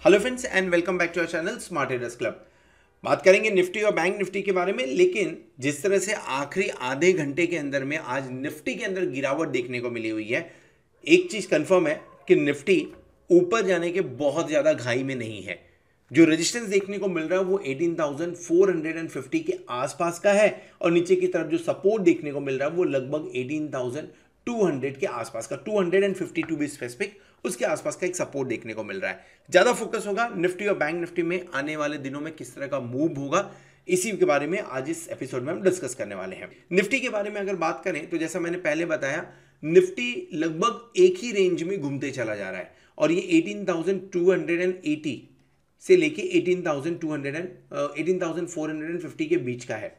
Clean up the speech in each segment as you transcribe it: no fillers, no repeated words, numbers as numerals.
Hello friends and welcome back to our channel smart traders club. बात करेंगे Nifty और bank Nifty के बारे में, लेकिन जिस तरह से आखिरी आधे घंटे के अंदर में आज निफ्टी के अंदर गिरावट देखने को मिली हुई है, एक चीज कंफर्म है कि निफ्टी ऊपर जाने के बहुत ज्यादा घाई में नहीं है। जो रेजिस्टेंस देखने को मिल रहा है वो 18,450 के आसपास का है और नीचे की तरफ जो सपोर्ट देखने को मिल रहा है वो लगभग 18,200 के आसपास का, 250 टू बी स्पेसिफिक, उसके आसपास का एक सपोर्ट देखने को मिल रहा है। ज्यादा फोकस होगा निफ्टी और बैंक निफ्टी में आने वाले दिनों में किस तरह का मूव होगा, इसी के बारे में आज इस एपिसोड में हम डिस्कस करने वाले हैं। निफ्टी के बारे में अगर बात करें तो जैसा मैंने पहले बताया, निफ्टी लगभग एक ही रेंज में घूमते चला जा रहा है और ये 18,280 से लेके 18,450 के बीच का है।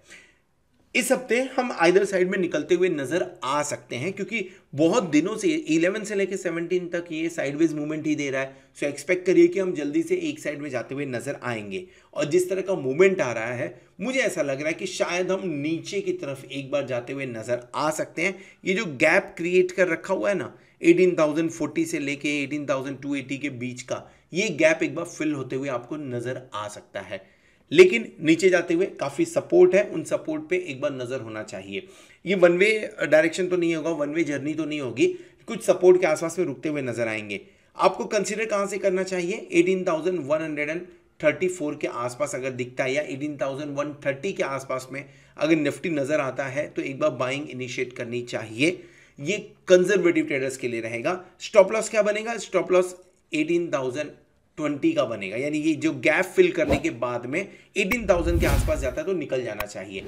इस हफ्ते हम आइदर साइड में निकलते हुए नजर आ सकते हैं क्योंकि बहुत दिनों से 11 से लेकर 17 तक ये साइडवेज मूवमेंट ही दे रहा है। सो एक्सपेक्ट करिए कि हम जल्दी से एक साइड में जाते हुए नजर आएंगे और जिस तरह का मूवमेंट आ रहा है मुझे ऐसा लग रहा है कि शायद हम नीचे की तरफ एक बार जाते हुए नजर आ सकते हैं। ये जो गैप क्रिएट कर रखा हुआ है ना 18,040 से लेके 18,280 के बीच का, ये गैप एक बार फिल होते हुए आपको नजर आ सकता है, लेकिन नीचे जाते हुए काफी सपोर्ट है, उन सपोर्ट पे एक बार नजर होना चाहिए। ये वन वे डायरेक्शन तो नहीं होगा, वन वे जर्नी तो नहीं होगी, कुछ सपोर्ट के आसपास में रुकते हुए नजर आएंगे। आपको कंसीडर कहां से करना चाहिए? 18,134 के आसपास अगर दिखता है या 18,130 के आसपास में अगर निफ्टी नजर आता है तो एक बार बाइंग इनिशिएट करनी चाहिए। ये कंजर्वेटिव ट्रेडर्स के लिए रहेगा। स्टॉप लॉस क्या बनेगा? स्टॉप लॉस 18,020 का बनेगा, यानी ये जो गैप फिल करने के बाद में 18,000 के आसपास जाता है तो निकल जाना चाहिए।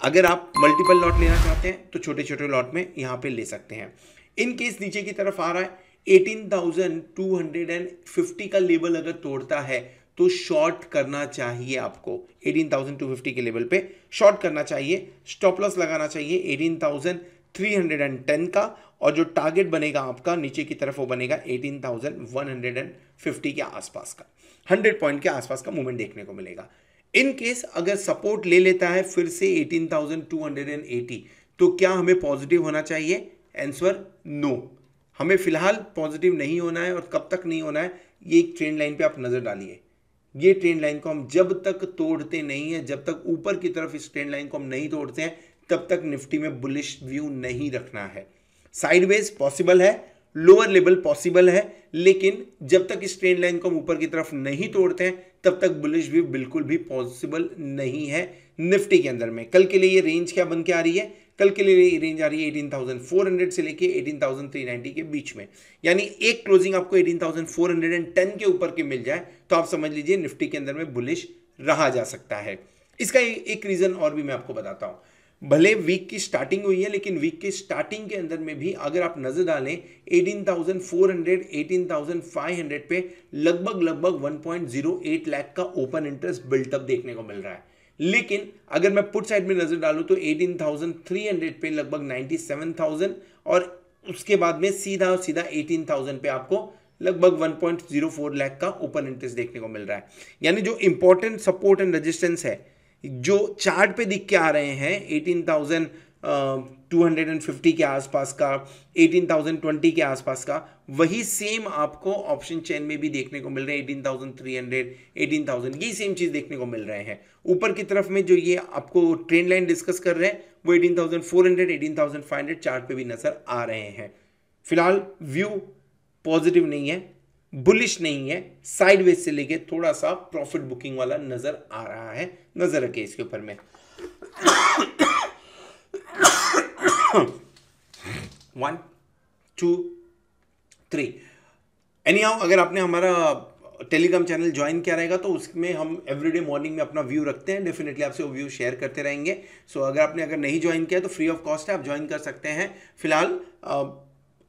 अगर आप मल्टीपल लॉट लेना चाहते हैं तो छोटे छोटे लॉट में यहां पे ले सकते हैं। इन केस नीचे की तरफ आ रहा है 18,250 का लेवल अगर तोड़ता है तो शॉर्ट करना चाहिए। आपको 18,250 के लेवल पे शॉर्ट करना चाहिए। स्टॉप लॉस लगाना चाहिए 18,310 का और जो टारगेट बनेगा आपका नीचे की तरफ वो बनेगा 18,150 के आसपास का, 100 पॉइंट के आसपास का मूवमेंट देखने को मिलेगा। इन केस अगर सपोर्ट ले लेता है फिर से 18,280 तो क्या हमें पॉजिटिव होना चाहिए? आंसर नो, हमें फिलहाल पॉजिटिव नहीं होना है। और कब तक नहीं होना है? ये एक ट्रेंड लाइन पे आप नजर डालिए। ये ट्रेंड लाइन को हम जब तक तोड़ते नहीं है, जब तक ऊपर की तरफ इस ट्रेंड लाइन को हम नहीं तोड़ते हैं, तब तक निफ्टी में बुलिश व्यू नहीं रखना है। साइडवेज पॉसिबल है, लोअर लेवल पॉसिबल है, लेकिन जब तक इस ट्रेंड लाइन को हम ऊपर की तरफ नहीं तोड़ते हैं तब तक बुलिश व्यू बिल्कुल भी पॉसिबल नहीं है निफ्टी के अंदर में। कल के लिए ये रेंज क्या बन के आ रही है? कल के लिए ये रेंज आ रही है 18,400 से लेके 18,390 के बीच में, यानी एक क्लोजिंग आपको 18,410 के ऊपर के मिल जाए तो आप समझ लीजिए निफ्टी के अंदर में बुलिश रहा जा सकता है। इसका एक रीजन और भी मैं आपको बताता हूं। भले वीक की स्टार्टिंग हुई है, लेकिन वीक की स्टार्टिंग के अंदर में भी अगर आप नजर डालें 18,400 18,500 पे लगभग 1.08 लाख का ओपन इंटरेस्ट बिल्टअप देखने को मिल रहा है। लेकिन अगर मैं पुट साइड में नजर डालूं तो 18,300 पे लगभग 97,000 और उसके बाद में सीधा 18,000 पे आपको लगभग 1.04 लाख का ओपन इंटरेस्ट देखने को मिल रहा है। यानी जो इंपॉर्टेंट सपोर्ट एंड रेजिस्टेंस है जो चार्ट पे दिख के आ रहे हैं 18,250 के आसपास का, 18,020 के आसपास का, वही सेम आपको ऑप्शन चेन में भी देखने को मिल रहे हैं। 18,300 18,000 ये सेम चीज देखने को मिल रहे हैं। ऊपर की तरफ में जो ये आपको ट्रेंड लाइन डिस्कस कर रहे हैं वो 18,400 18,500 चार्ट पे भी नजर आ रहे हैं। फिलहाल व्यू पॉजिटिव नहीं है, बुलिश नहीं है, साइडवेज से लेके थोड़ा सा प्रॉफिट बुकिंग वाला नजर आ रहा है। नजर रखिए इसके ऊपर में। 1 2 3 एनीहाउ, अगर आपने हमारा टेलीग्राम चैनल ज्वाइन किया रहेगा तो उसमें हम एवरीडे मॉर्निंग में अपना व्यू रखते हैं, डेफिनेटली आपसे वो व्यू शेयर करते रहेंगे। सो अगर नहीं ज्वाइन किया तो फ्री ऑफ कॉस्ट है, आप ज्वाइन कर सकते हैं। फिलहाल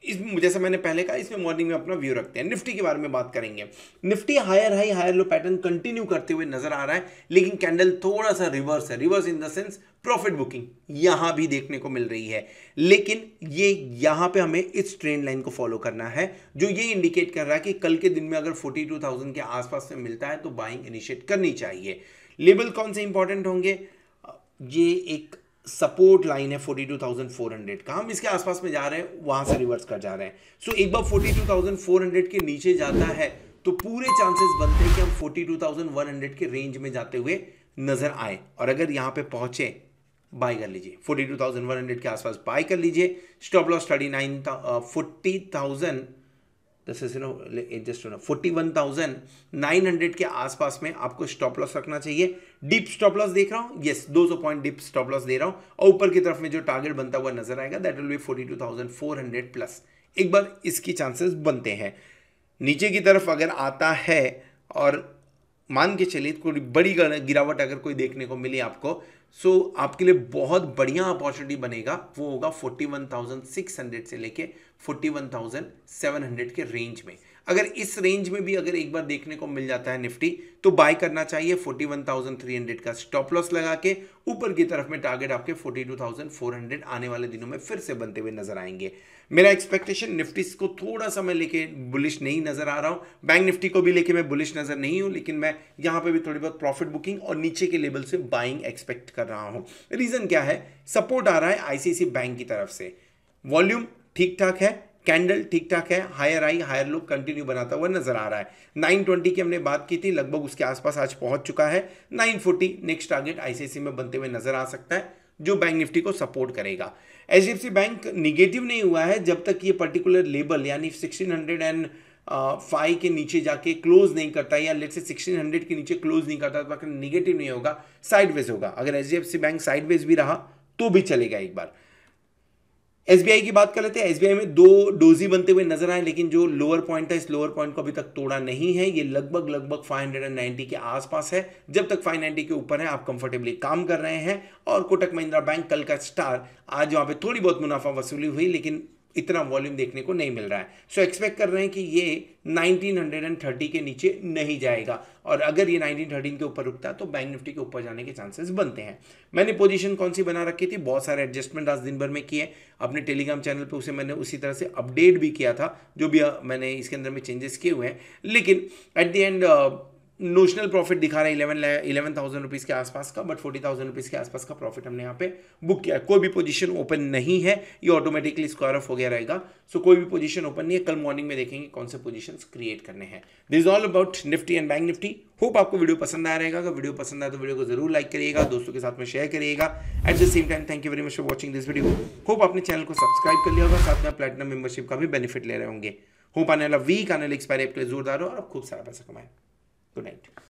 इसमें जैसा मैंने पहले कहा, इसमें मॉर्निंग में अपना व्यू रखते हैं। निफ्टी के बारे में बात करेंगे। Nifty higher high higher low pattern continue करते हुए नजर आ रहा है, लेकिन कैंडल थोड़ा सा रिवर्स है। Reverse in the sense profit booking यहां भी देखने को मिल रही है, लेकिन ये यहां पे हमें इस ट्रेंड लाइन को फॉलो करना है जो ये इंडिकेट कर रहा है कि कल के दिन में अगर 42,000 के आसपास में मिलता है तो बाइंग इनिशिएट करनी चाहिए। लेवल कौन से इंपॉर्टेंट होंगे? ये एक सपोर्ट लाइन है 42,400 का, हम इसके आसपास में जा रहे हैं, वहां से रिवर्स कर जा रहे हैं। सो एक बार 42,400 के नीचे जाता है तो पूरे चांसेस बनते हैं कि हम 42,100 के रेंज में जाते हुए नजर आए। और अगर यहां पे पहुंचे, बाय कर लीजिए, 42,100 के आसपास बाय कर लीजिए। स्टॉप लॉस 41,900 के आसपास में आपको स्टॉप लॉस रखना चाहिए। डीप स्टॉप लॉस देख रहा हूं, yes 200 point deep stop loss दे रहा हूं, और ऊपर की तरफ में जो टारगेट बनता हुआ नजर आएगा दैट विल बी 42,400 प्लस। एक बार इसकी चांसेस बनते हैं। नीचे की तरफ अगर आता है और मान के चलिए कोई बड़ी गिरावट अगर कोई देखने को मिली आपको, सो आपके लिए बहुत बढ़िया अपॉर्चुनिटी बनेगा, वो होगा 41,600 से लेके 41,700 के रेंज में। अगर इस रेंज में भी अगर एक बार देखने को मिल जाता है निफ्टी, तो बाय करना चाहिए। 41,300 का स्टॉप लॉस लगा के ऊपर की तरफ में टारगेट आपके 42,400 आने वाले दिनों में फिर से बनते हुए नजर आएंगे। मेरा एक्सपेक्टेशन निफ्टी को थोड़ा सा मैं लेके बुलिश नहीं नजर आ रहा हूं, बैंक निफ्टी को भी लेके मैं बुलिश नजर नहीं हूं, लेकिन मैं यहां पे भी थोड़ी बहुत प्रॉफिट बुकिंग और नीचे के लेवल से बाइंग एक्सपेक्ट कर रहा हूं। रीजन क्या है, सपोर्ट आ रहा है आईसीआईसीआई बैंक की तरफ से, वॉल्यूम ठीक ठाक है, कैंडल ठीक ठाक है, higher high higher low continue बनाता हुआ नजर आ रहा है। 920 की हमने बात की थी, लगभग उसके आसपास आज पहुंच चुका है। 940 नेक्स्ट टारगेट आईसीआईसीआई में बनते हुए नजर आ सकता है, जो बैंक निफ्टी को सपोर्ट करेगा। एचडीएफसी बैंक निगेटिव नहीं हुआ है जब तक ये पर्टिकुलर लेवल यानी 1605 के नीचे जाके क्लोज नहीं करता, या लेट से 1600 के नीचे क्लोज नहीं करता, तो निगेटिव नहीं होगा, साइडवेज होगा। अगर एचडीएफसी बैंक साइडवेज भी रहा तो भी चलेगा। एक बार एसबीआई की बात कर लेते हैं। एसबीआई में दो डोजी बनते हुए नजर आए, लेकिन जो लोअर पॉइंट है इस लोअर पॉइंट को अभी तक तोड़ा नहीं है। ये लगभग 590 के आसपास है। जब तक 590 के ऊपर है आप कंफर्टेबली काम कर रहे हैं। और कोटक महिंद्रा बैंक कल का स्टार, आज वहां पे थोड़ी बहुत मुनाफा वसूली हुई, लेकिन इतना वॉल्यूम देखने को नहीं मिल रहा है। सो एक्सपेक्ट कर रहे हैं कि ये 1930 के नीचे नहीं जाएगा, और अगर ये 1913 के ऊपर रुकता है तो बैंक निफ्टी के ऊपर जाने के चांसेस बनते हैं। मैंने पोजीशन कौन सी बना रखी थी, बहुत सारे एडजस्टमेंट आज दिन भर में किए अपने टेलीग्राम चैनल पे, उसे मैंने उसी तरह से अपडेट भी किया था, जो भी मैंने इसके अंदर में चेंजेस किए हुए हैं। लेकिन at the end notional profit दिखा रहा है 11,000 रुपीज़ के आसपास का, बट 40,000 रुपीज़ के आसपास का प्रॉफिट हमने यहाँ पे बुक किया। कोई भी पोजीशन ओपन नहीं है, ये ऑटोमेटिकली स्क्वायर ऑफ हो गया रहेगा। सो कोई भी पोजीशन ओपन नहीं है। कल मॉर्निंग में देखेंगे कौन से पोजीशंस क्रिएट करने हैं। This is all about Nifty and bank Nifty. Hope आपको वीडियो पसंद आया रहेगा। अगर वीडियो पसंद आया तो वीडियो को जरूर लाइक करिएगा, दोस्तों के साथ में शेयर करिएगा। At the same time thank you very much for watching this video. Hope आपने चैनल को सब्सक्राइब कर लिया होगा, साथ में प्लैटिनम मेंबरशिप का भी बेनिफिट ले रहे होंगे। होप आने वाला वीक, आने वाला एक्सपायरी आपके लिए जोरदार हो और आप खूब सारा पैसा कमाएं। Good night.